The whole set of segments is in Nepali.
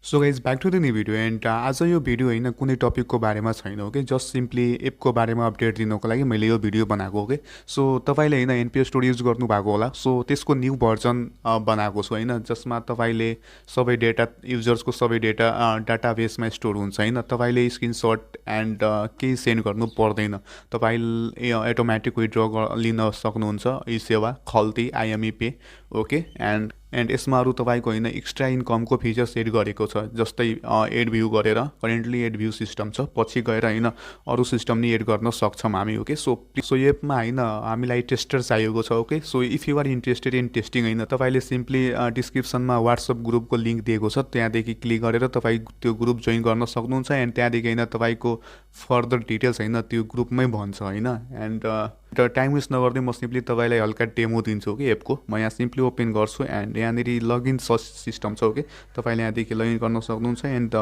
So guys back to the new video and आज यो भिडियो होइन कुनै टपिकको बारेमा छैन हो कि जस्ट सिम्पली एपको बारेमा अपडेट दिनको लागि मैले यो भिडियो बनाएको हो कि सो तपाईँले होइन एनपिएस स्टोर युज गर्नुभएको होला सो त्यसको न्यू भर्जन बनाएको छु होइन जसमा तपाईँले सबै डेटा युजर्सको सबै डाटाबेसमा स्टोर हुन्छ होइन तपाईँले स्क्रिनसट एन्ड केही सेन्ड गर्नु पर्दैन तपाईँले अटोमेटिक विथड्र लिन सक्नुहुन्छ इसेवा खल्ती आइएमई पे ओके एन्ड यसमा अरू तपाईँको होइन एक्स्ट्रा इन्कमको फिचर्स एड गरेको छ जस्तै एड भ्यू गरेर करेन्टली एड भ्यू सिस्टम छ पछि गएर होइन अरू सिस्टम नि एड गर्न सक्छौँ हामी ओके सो एपमा होइन हामीलाई टेस्टर चाहिएको छ okay so if you are interested in testing होइन तपाईँले सिम्पली डिस्क्रिप्सनमा वाट्सएप ग्रुपको लिङ्क दिएको छ त्यहाँदेखि क्लिक गरेर तपाईँ त्यो ग्रुप जोइन गर्न सक्नुहुन्छ एन्ड त्यहाँदेखि होइन तपाईँको फर्दर डिटेल्स होइन त्यो ग्रुपमै भन्छ होइन एन्ड टाइम वेस्ट नगर्दै म सिम्पली तपाईँलाई हल्का डेमो दिन्छु कि एपको म यहाँ सिम्पली ओपन गर्छु एन्ड यहाँनिर लगइन सिस्टम छ ओके तपाईँले यहाँदेखि लगइन गर्न सक्नुहुन्छ एन्ड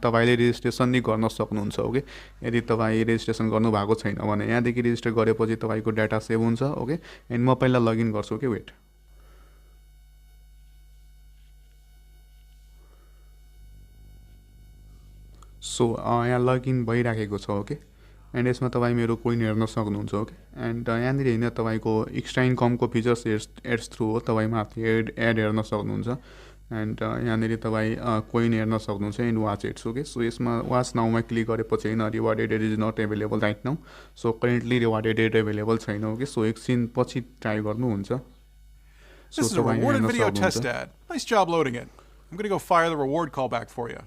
तपाईँले रेजिस्ट्रेसन नि गर्न सक्नुहुन्छ ओके यदि तपाईँ रेजिस्ट्रेसन गर्नुभएको छैन भने यहाँदेखि रेजिस्टर गरेपछि तपाईँको डाटा सेभ हुन्छ ओके एन्ड म पहिला लगइन गर्छु कि वेट सो यहाँ लगइन भइराखेको छ ओके एन्ड यसमा तपाईँ मेरो कोइन हेर्न सक्नुहुन्छ ओके एन्ड यहाँनिर होइन तपाईँको एक्स्ट्रा इन्कमको फिचर्स एड्स थ्रु हो तपाईँ माथि एड हेर्न सक्नुहुन्छ एन्ड यहाँनिर तपाईँ कोइन हेर्न सक्नुहुन्छ and watch ads okay so यसमा वाच नाउमा क्लिक गरेपछि होइन rewarded ad is not available right now so currently rewarded ad available छैन ओके सो एकछिन पछि ट्राई गर्नुहुन्छ This is a rewarded video test ad. Nice job loading it. I'm going to go fire the reward callback for you.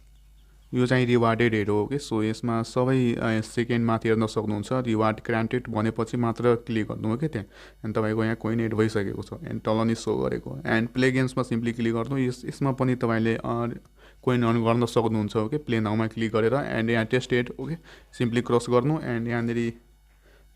यो चाहिँ रिवार्डेड हेड हो कि सो यसमा सबै सेकेन्डमाथि हेर्न सक्नुहुन्छ रिवार्ड ग्रान्टेड भनेपछि मात्र क्लिक गर्नु हो कि त्यहाँ एन्ड तपाईँको यहाँ कोइन एड भइसकेको छ एन्ड तल नि सो गरेको एन्ड प्ले गेम्समा सिम्पली क्लिक गर्नु यसमा पनि तपाईँले कोइन अर्न गर्न सक्नुहुन्छ ओके प्ले नाउमा क्लिक गरेर एन्ड यहाँ test ad okay simply cross गर्नु एन्ड यहाँनिर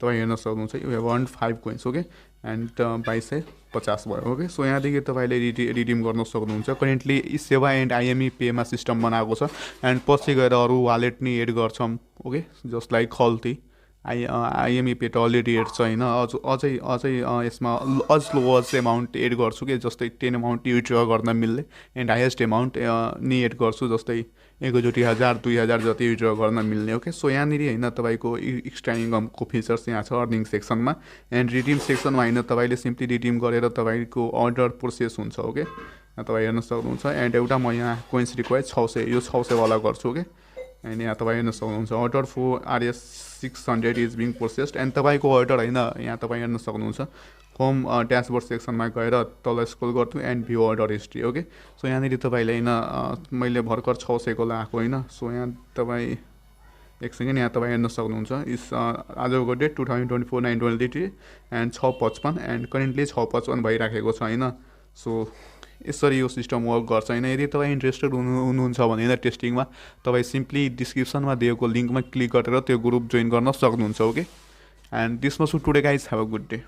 तपाईँ हेर्न सक्नुहुन्छ you have earn 5 coins okay and 2250 भयो ओके सो यहाँदेखि तपाईँले रिडिम गर्न सक्नुहुन्छ करेन्टली इसेवा एन्ड आइएमई पेमा सिस्टम बनाएको छ एन्ड पछि गएर अरू वालेट नि एड गर्छौँ ओके जस्ट लाइक खल्ती आइएमई पे त अलरेडी एड छ होइन अझै यसमा अझ लोवेस्ट एमाउन्ट एड गर्छु कि जस्तै 10 एमाउन्ट विथड्र गर्न मिल्ने एन्ड हाइएस्ट एमाउन्ट नि एड गर्छु जस्तै एकैचोटि 1000 2000 जति विथड्र गर्न मिल्ने ओके सो यहाँनिर होइन तपाईँको एक्स्ट्रा इन्कमको फिचर्स यहाँ छ अर्निङ सेक्सनमा एन्ड रिडिम सेक्सनमा होइन तपाईँले सिम्पली रिडिम गरेर तपाईँको अर्डर प्रोसेस हुन्छ ओके तपाईँ हेर्न सक्नुहुन्छ एन्ड एउटा म यहाँ कोइन्स रिक्वायर्ड 600 यो 600 वाला गर्छु ओके एन्ड यहाँ तपाईँ हेर्न सक्नुहुन्छ order for RS 600 is being processed and तपाईँको अर्डर होइन यहाँ तपाईँ हेर्न सक्नुहुन्छ होम ड्यासबोर्ड सेक्सनमा गएर तल स्क्रोल गर्नु and view order history okay so यहाँनिर तपाईँले होइन मैले भर्खर 600 को लगाएको होइन सो यहाँ तपाईँ एक सेकेन्ड यहाँ तपाईँ हेर्न सक्नुहुन्छ इस आजको डेट 2024 9/23 एन्ड 655 एन्ड करेन्टली 655 भइराखेको छ होइन सो यसरी यो सिस्टम वर्क गर्छ होइन यदि तपाईँ इन्ट्रेस्टेड हुनुहुन्छ भने होइन टेस्टिङमा तपाईँ सिम्पली डिस्क्रिप्सनमा दिएको लिङ्कमा क्लिक गरेर त्यो ग्रुप जोइन गर्न सक्नुहुन्छ okay and this much today guys have a good day